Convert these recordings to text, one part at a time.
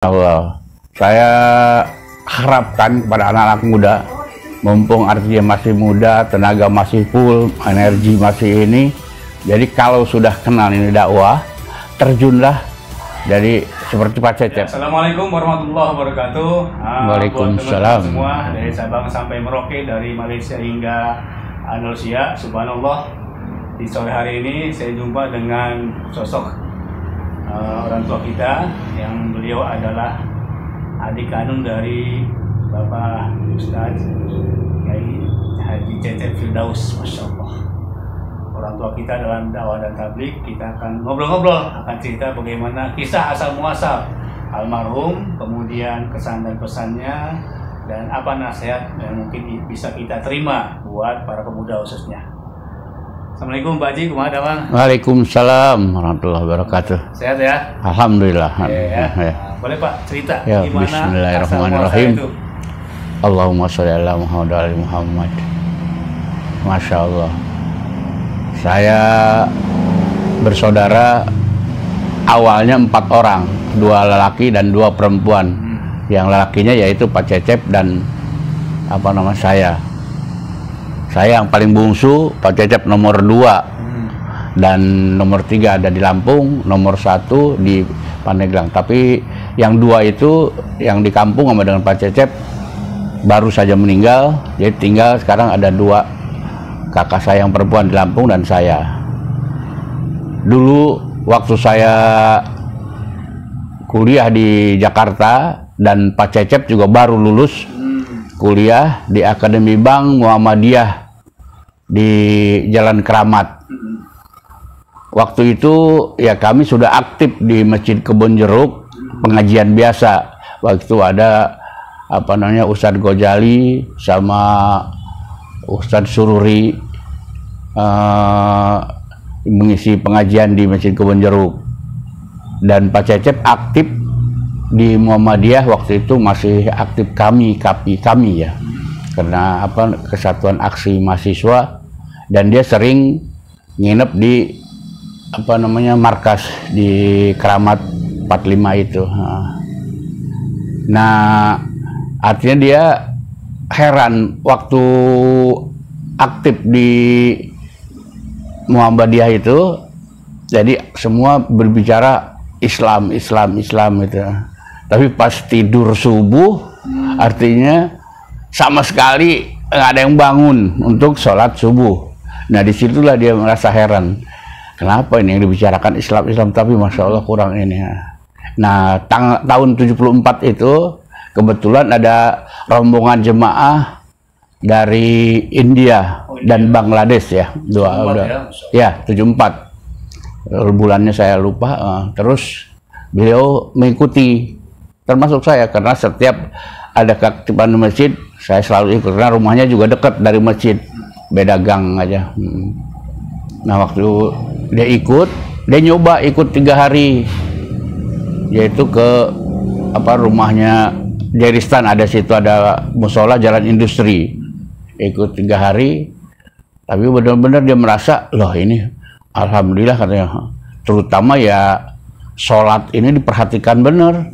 Allah, saya harapkan kepada anak-anak muda, mumpung artinya masih muda, tenaga masih full, energi masih ini. Jadi kalau sudah kenal ini dakwah, terjunlah. Jadi seperti Pak Cecep. Assalamualaikum warahmatullahi wabarakatuh. Waalaikumsalam. Semua dari Sabang sampai Merauke, dari Malaysia hingga Andalusia. Subhanallah, di sore hari ini saya jumpa dengan sosok orang tua kita, yang beliau adalah adik kandung dari Bapak Ustadz Kiai Haji Cecep Firdaus. Masya Allah, orang tua kita dalam dakwah dan tabligh. Kita akan ngobrol-ngobrol, akan cerita bagaimana kisah asal muasal almarhum, kemudian kesan dan pesannya, dan apa nasihat yang mungkin bisa kita terima buat para pemuda khususnya. Assalamualaikum Pak Haji, kumaha Bang? Waalaikumsalam warahmatullahi wabarakatuh. Sehat ya? Alhamdulillah. Ya. Ya. Boleh Pak cerita Ya, gimana bismillahirrahmanirrahim. asal muasal itu? Allahumma sholli ala Muhammad wa ali Muhammad. Masya Allah. Saya bersaudara awalnya 4 orang, 2 lelaki dan 2 perempuan. Yang lelakinya yaitu Pak Cecep dan saya. Saya yang paling bungsu, Pak Cecep nomor 2 dan nomor 3 ada di Lampung, nomor 1 di Pandeglang. Tapi yang 2 itu yang di kampung sama dengan Pak Cecep baru saja meninggal. Jadi tinggal sekarang ada 2 kakak saya yang perempuan di Lampung dan saya. Dulu waktu saya kuliah di Jakarta dan Pak Cecep juga baru lulus kuliah di Akademi Bank Muhammadiyah di Jalan Keramat. Waktu itu ya kami sudah aktif di Masjid Kebon Jeruk, pengajian biasa. Waktu itu ada Ustadz Gojali sama Ustadz Sururi mengisi pengajian di Masjid Kebon Jeruk. Dan Pak Cecep aktif di Muhammadiyah, waktu itu masih aktif kami ya, karena Kesatuan Aksi Mahasiswa, dan dia sering nginep di markas di Keramat 45 itu. Nah, artinya dia heran waktu aktif di Muhammadiyah itu, jadi semua berbicara Islam itu. Tapi pas tidur subuh, artinya sama sekali nggak ada yang bangun untuk sholat subuh. Nah, disitulah dia merasa heran. Kenapa ini yang dibicarakan Islam, tapi Masya Allah kurang ini. Nah, tahun 74 itu, kebetulan ada rombongan jemaah dari India dan Bangladesh ya. 74. Bulannya saya lupa. Terus beliau mengikuti, termasuk saya, karena setiap ada keaktifan masjid saya selalu ikut, karena rumahnya juga dekat dari masjid, beda gang aja. Nah, waktu dia ikut, dia nyoba ikut 3 hari, yaitu ke rumahnya Jeristan, ada situ ada musola Jalan Industri. Ikut 3 hari, tapi benar-benar dia merasa, loh ini alhamdulillah katanya, terutama ya sholat ini diperhatikan benar.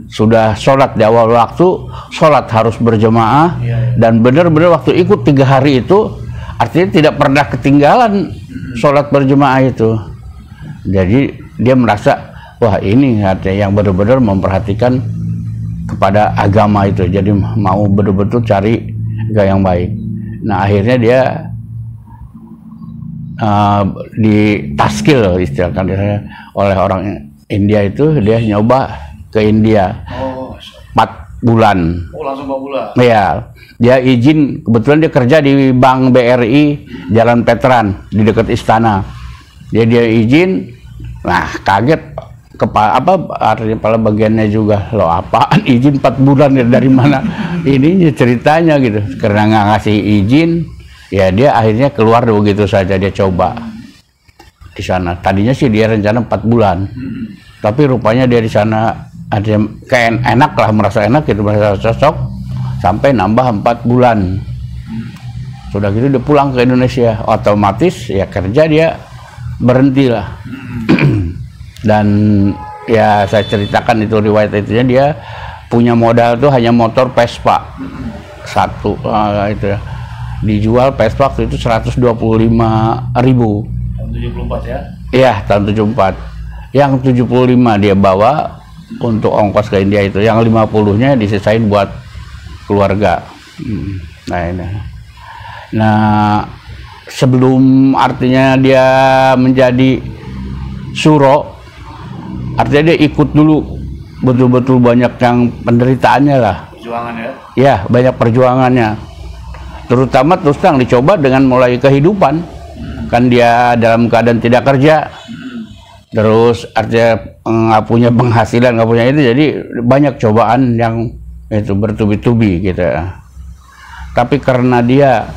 Sudah sholat di awal waktu, sholat harus berjemaah, dan benar-benar waktu ikut 3 hari itu, artinya tidak pernah ketinggalan sholat berjemaah itu. Jadi dia merasa, wah ini artinya yang benar-benar memperhatikan kepada agama itu. Jadi mau betul-betul cari gaya yang baik. Nah, akhirnya dia ditaskil istilahnya oleh orang India itu, dia nyoba ke India 4 bulan. Oh, langsung 4 bulan? Iya, dia izin, kebetulan dia kerja di Bank BRI Jalan Veteran di dekat istana. Dia izin, nah kaget kepala bagiannya juga, loh apaan izin 4 bulan dari mana ini ceritanya gitu. Karena nggak ngasih izin, ya dia akhirnya keluar begitu saja. Dia coba di sana. Tadinya sih dia rencana 4 bulan, tapi rupanya dia di sana ada kayak enak lah, merasa enak gitu, merasa cocok, sampai nambah 4 bulan. Sudah gitu dia pulang ke Indonesia, otomatis ya kerja dia berhenti lah. Dan ya saya ceritakan itu riwayat itunya, dia punya modal tuh hanya motor Vespa satu, itu ya. Dijual Vespa waktu itu 125.000. Tahun 74 ya? Iya, tahun 74. Yang 75 dia bawa untuk ongkos ke India itu, yang 50-nya disisain buat keluarga. Nah ini. Nah, sebelum artinya dia menjadi suro, artinya dia ikut dulu betul-betul banyak yang penderitaannya lah. Perjuangan ya? Ya, banyak perjuangannya. Terutama terus terang dicoba dengan mulai kehidupan. Kan dia dalam keadaan tidak kerja. Terus artinya nggak punya penghasilan, nggak punya itu, jadi banyak cobaan yang itu bertubi-tubi gitu. Tapi karena dia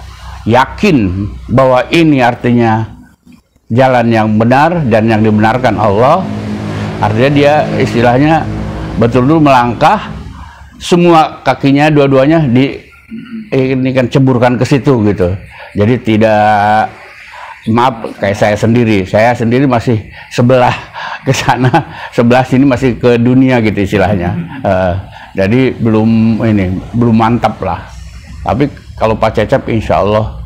yakin bahwa ini artinya jalan yang benar dan yang dibenarkan Allah, artinya dia istilahnya betul-betul melangkah, semua kakinya dua-duanya ini kan ceburkan ke situ gitu. Jadi tidak, maaf kayak saya sendiri masih sebelah ke sana, sebelah sini masih ke dunia gitu istilahnya. Jadi belum mantap lah. Tapi kalau Pak Cecep insya Allah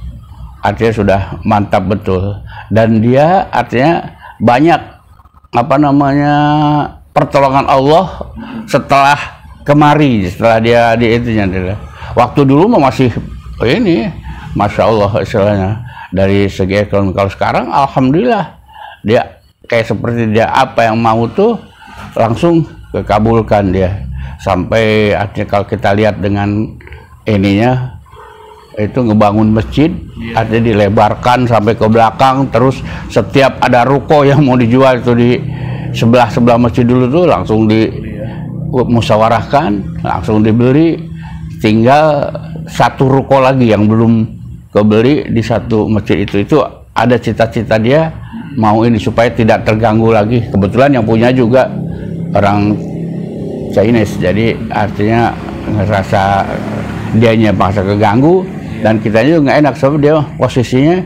artinya sudah mantap betul. Dan dia artinya banyak pertolongan Allah setelah kemari, setelah dia di itunya. Waktu dulu masih ini, masya Allah istilahnya. Dari segi ekonomi, kalau sekarang alhamdulillah dia kayak seperti dia apa yang mau tuh langsung kekabulkan dia. Sampai artinya kalau kita lihat dengan ininya itu ngebangun masjid, artinya dilebarkan sampai ke belakang, terus setiap ada ruko yang mau dijual itu di sebelah masjid dulu tuh langsung dimusyawarahkan, langsung dibeli. Tinggal satu ruko lagi yang belum kebeli di satu masjid itu ada cita-cita dia mau ini supaya tidak terganggu lagi. Kebetulan yang punya juga orang Chinese, jadi artinya ngerasa dianya merasa keganggu dan kitanya juga nggak enak sebab dia posisinya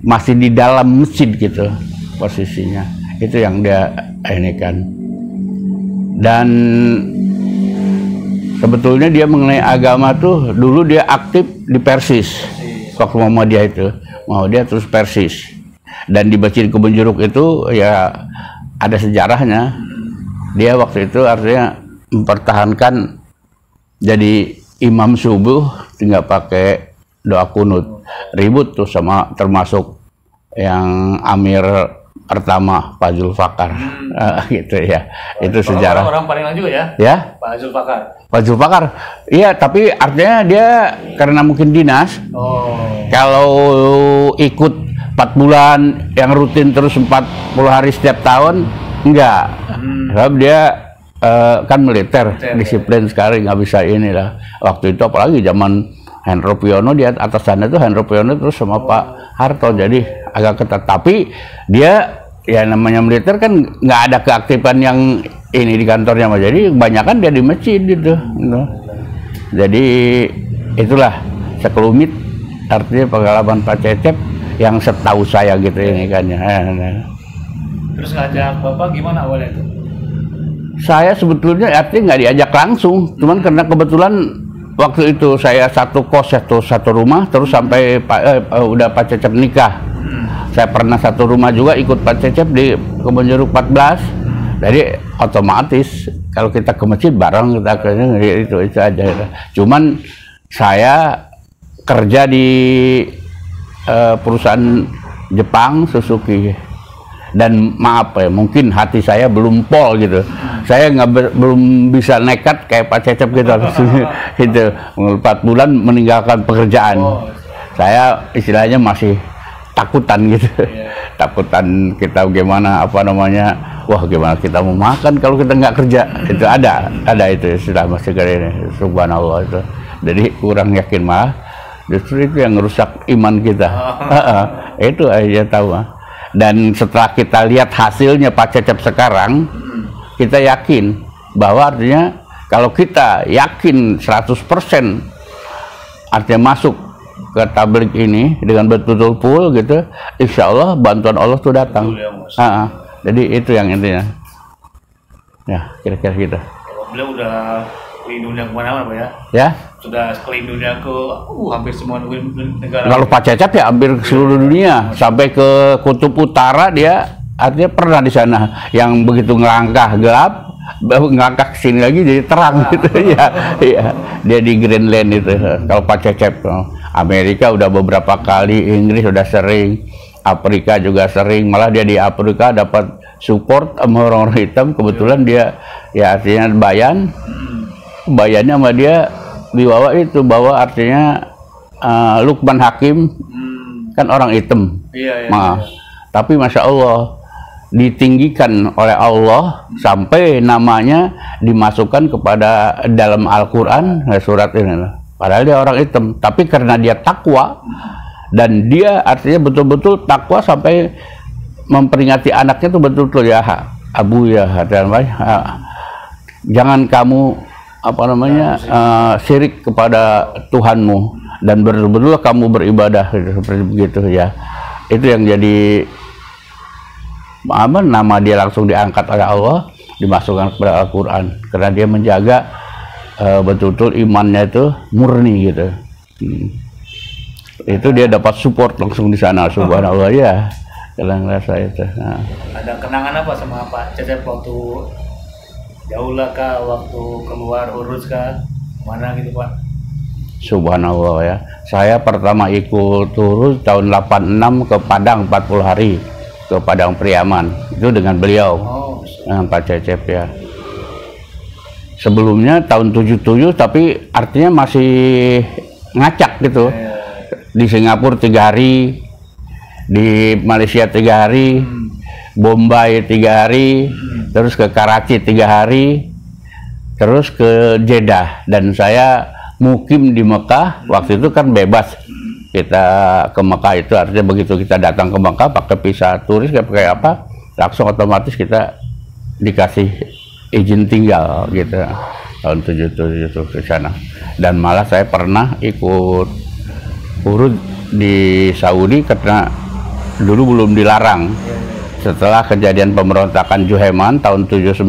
masih di dalam masjid gitu posisinya. Itu yang dia ini kan. Dan sebetulnya dia mengenai agama tuh dulu dia aktif di Persis. Waktu Muhammadiyah itu, Muhammadiyah terus Persis. Dan di Masjid Kebun Jeruk itu ya ada sejarahnya. Dia waktu itu artinya mempertahankan jadi imam subuh tinggal pakai doa kunut. Ribut tuh sama termasuk yang Amir pertama Pak Zulfakar, gitu ya. Itu sejarah. Orang paling juga ya? Ya? Pak Zulfakar. Pak Zulfakar, iya, tapi artinya dia karena mungkin dinas. Kalau ikut 4 bulan yang rutin terus 40 hari setiap tahun, enggak. Sebab dia kan militer, disiplin sekali, nggak bisa inilah. Waktu itu apalagi zaman Hendro Priyono, di atas sana itu Hendro Priyono terus sama Pak Harto, jadi agak ketat. Tapi dia ya namanya militer kan nggak ada keaktifan yang ini di kantornya, jadi kebanyakan dia di masjid gitu. Jadi itulah sekelumit artinya pengalaman Pak Cecep yang setahu saya gitu ini kan ya. Terus ngajak Bapak gimana awalnya itu? Saya sebetulnya artinya nggak diajak langsung, cuman karena kebetulan waktu itu saya satu kos satu rumah terus sampai udah Pak Cecep nikah. Saya pernah satu rumah juga ikut Pak Cecep di Kebun Jeruk 14. Jadi otomatis kalau kita ke masjid bareng kita itu aja. Cuman saya kerja di perusahaan Jepang Suzuki dan maaf ya mungkin hati saya belum pol gitu. Saya belum bisa nekat kayak Pak Cecep gitu. Gitu 4 bulan meninggalkan pekerjaan. Saya istilahnya masih takutan gitu. Takutan kita gimana wah gimana kita mau makan kalau kita nggak kerja. Itu ada itu sudah masih kayak ini, subhanallah itu. Jadi kurang yakin malah justru itu yang merusak iman kita. Itu aja tahu. Dan setelah kita lihat hasilnya Pak Cecep sekarang, kita yakin bahwa artinya kalau kita yakin 100% artinya masuk ke tablik ini dengan betul-betul full gitu, insya Allah bantuan Allah tuh datang. Jadi itu yang intinya. Ya, kira-kira gitu. Beliau udah keliling dunia kemana-mana Pak ya? Ya. Sudah keliling dunia ke hampir semua negara. Kalau Pak Cecep ya hampir ke seluruh dunia, sampai ke Kutub Utara dia artinya pernah di sana. Yang begitu ngelangkah gelap, ngelangkah ke sini lagi jadi terang gitu ya. Iya, dia di Greenland itu. Kalau Pak Cecep, Amerika udah beberapa kali, Inggris udah sering, Afrika juga sering, malah dia di Afrika dapat support sama orang-orang hitam. Kebetulan dia ya artinya bayannya sama dia dibawa itu, bawa artinya Lukman Hakim kan orang hitam. Iya. Tapi Masya Allah ditinggikan oleh Allah sampai namanya dimasukkan kepada dalam Al-Quran surat ini. Padahal dia orang hitam, tapi karena dia takwa dan dia artinya betul-betul takwa sampai memperingati anaknya itu betul-betul ya Abu ya, jangan kamu syirik kepada Tuhanmu dan betul-betul kamu beribadah seperti begitu ya. Itu yang jadi nama dia langsung diangkat oleh Allah, dimasukkan kepada Al-Quran karena dia menjaga betul-betul imannya itu murni gitu. Itu dia dapat support langsung di sana, subhanallah ya. Kalau ngerasa itu. Ada kenangan apa sama Pak Cecep waktu jauh lah kah, waktu keluar urus kah, mana gitu Pak? Subhanallah ya. Saya pertama ikut urus tahun 86 ke Padang 40 hari ke Padang Priaman. Itu dengan beliau, dengan Pak Cecep ya. Sebelumnya tahun 77 tapi artinya masih ngacak gitu. Di Singapura 3 hari, di Malaysia 3 hari, Bombay 3 hari, terus ke Karachi 3 hari, terus ke Jeddah. Dan saya mukim di Mekah. Waktu itu kan bebas kita ke Mekah, itu artinya begitu kita datang ke Mekah pakai visa turis kayak pakai apa, langsung otomatis kita dikasih izin tinggal gitu tahun 77 ke sana. Dan malah saya pernah ikut urut di Saudi karena dulu belum dilarang. Setelah kejadian pemberontakan Juheman tahun 79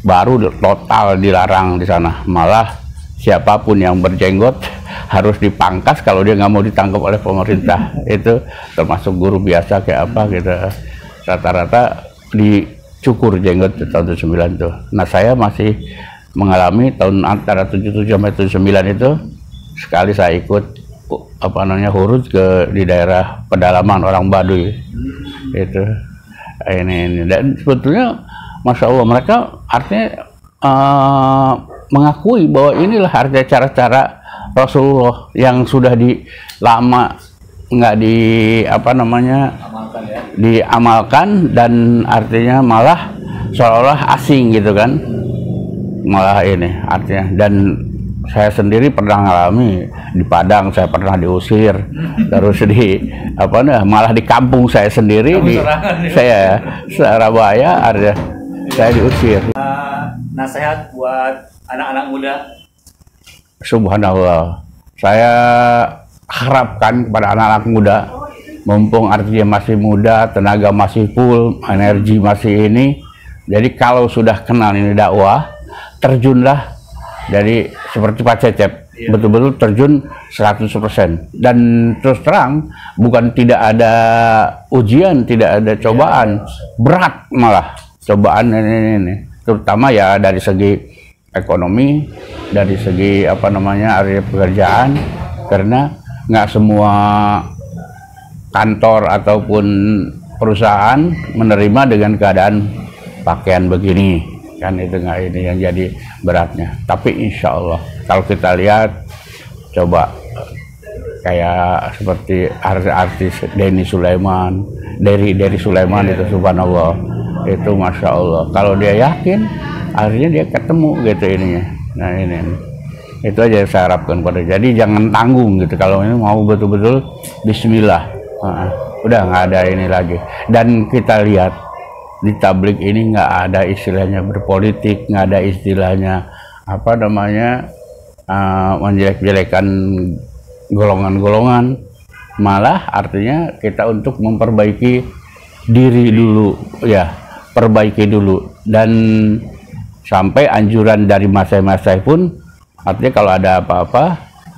baru total dilarang di sana. Malah siapapun yang berjenggot harus dipangkas kalau dia nggak mau ditangkap oleh pemerintah. Itu termasuk guru biasa kayak apa gitu, rata-rata dicukur jenggot tahun 79 tuh. Nah saya masih mengalami tahun antara 77 sampai 79 itu sekali saya ikut huruf di daerah pedalaman orang Baduy itu ini. Dan sebetulnya Masya Allah mereka artinya mengakui bahwa inilah artinya cara-cara Rasulullah yang sudah lama nggak diamalkan dan artinya malah seolah-olah asing gitu kan, malah ini artinya. Dan saya sendiri pernah ngalami di Padang, saya pernah diusir, terus malah di kampung saya sendiri saya Surabaya artinya saya diusir. Nasihat buat anak-anak muda. Subhanallah, saya harapkan kepada anak-anak muda, mumpung artinya masih muda, tenaga masih full, energi masih ini. Jadi kalau sudah kenal ini dakwah, terjunlah. Jadi seperti Pak Cecep, betul-betul terjun 100%. Dan terus terang, bukan tidak ada ujian, tidak ada cobaan, berat malah cobaan ini. Terutama ya dari segi ekonomi, dari segi area pekerjaan, karena nggak semua kantor ataupun perusahaan menerima dengan keadaan pakaian begini kan. Itu nggak ini yang jadi beratnya. Tapi insya Allah kalau kita lihat coba kayak seperti artis Denny Sulaiman, dari Sulaiman itu subhanallah, itu Masya Allah kalau dia yakin akhirnya dia ketemu gitu ininya. Nah ini itu aja yang saya harapkan pada. Jadi jangan tanggung gitu, kalau ini mau betul-betul bismillah, udah nggak ada ini lagi. Dan kita lihat di tablik ini nggak ada istilahnya berpolitik, nggak ada istilahnya menjelek-jelekan golongan-golongan. Malah artinya kita untuk memperbaiki diri dulu ya, perbaiki dulu. Dan sampai anjuran dari masai-masai pun artinya kalau ada apa-apa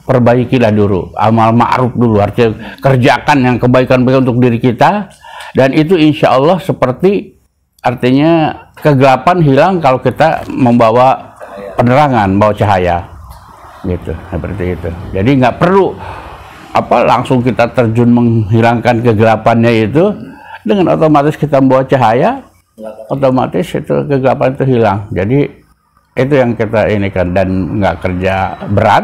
perbaikilah dulu, amal ma'ruf dulu, artinya kerjakan yang kebaikan-kebaikan untuk diri kita, dan itu insya Allah seperti artinya kegelapan hilang kalau kita membawa penerangan, bawa cahaya gitu, seperti itu. Jadi nggak perlu langsung kita terjun menghilangkan kegelapannya itu, dengan otomatis kita membawa cahaya, otomatis itu kegelapan itu hilang. Jadi itu yang kita ini kan, dan nggak kerja berat,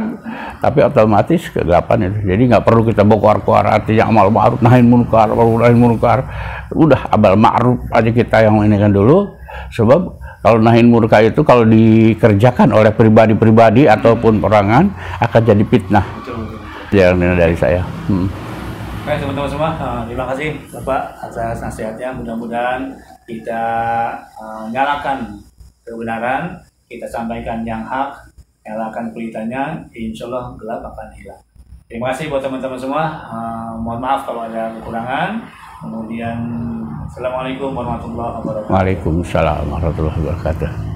tapi otomatis kegelapan itu. Jadi nggak perlu kita bokor-bokor, artinya amal ma'ruf nahi munkar, udah amal ma'ruf aja kita yang ini kan dulu. Sebab kalau nahi munkar itu kalau dikerjakan oleh pribadi-pribadi ataupun perangan akan jadi fitnah. Yang dari saya. Baik teman-teman semua, terima kasih Bapak atas nasihatnya. Mudah-mudahan kita nyalakan kebenaran, kita sampaikan yang hak, nyalakan kulitannya, insya Allah gelap akan hilang. Terima kasih buat teman-teman semua. Mohon maaf kalau ada kekurangan. Kemudian, Assalamualaikum warahmatullahi wabarakatuh. Waalaikumsalam warahmatullahi wabarakatuh.